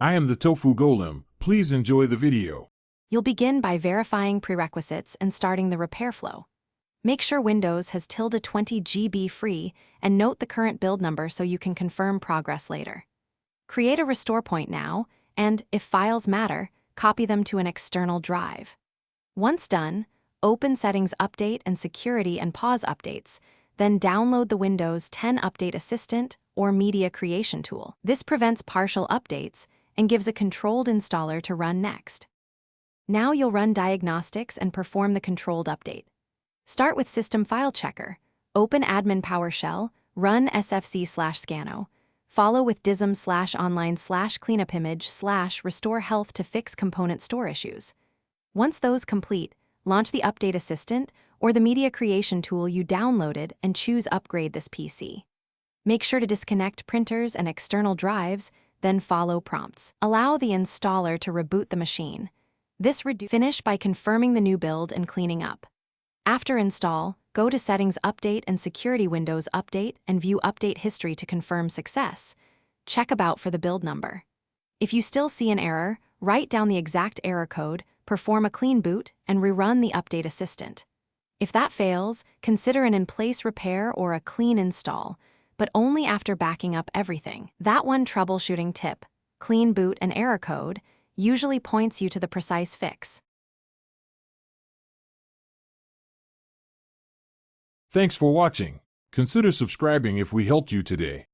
I am the Tofu Golem. Please enjoy the video. You'll begin by verifying prerequisites and starting the repair flow. Make sure Windows has ~20 GB free and note the current build number so you can confirm progress later. Create a restore point now, and, if files matter, copy them to an external drive. Once done, open Settings Update and Security and pause updates, then download the Windows 10 Update Assistant or Media Creation tool. This prevents partial updates and gives a controlled installer to run next. Now you'll run diagnostics and perform the controlled update. Start with System File Checker, open Admin PowerShell, run sfc/scano, follow with dism/online/cleanupimage/restore health to fix component store issues. Once those complete, launch the Update Assistant or the Media Creation tool you downloaded and choose Upgrade this PC. Make sure to disconnect printers and external drives, then follow prompts. Allow the installer to reboot the machine. Finish by confirming the new build and cleaning up. After install, go to Settings Update and Security Windows Update and view Update History to confirm success. Check About for the build number. If you still see an error, write down the exact error code, perform a clean boot, and rerun the Update Assistant. If that fails, consider an in-place repair or a clean install, but only after backing up everything. That one troubleshooting tip, clean boot and error code, usually points you to the precise fix. Thanks for watching. Consider subscribing if we helped you today.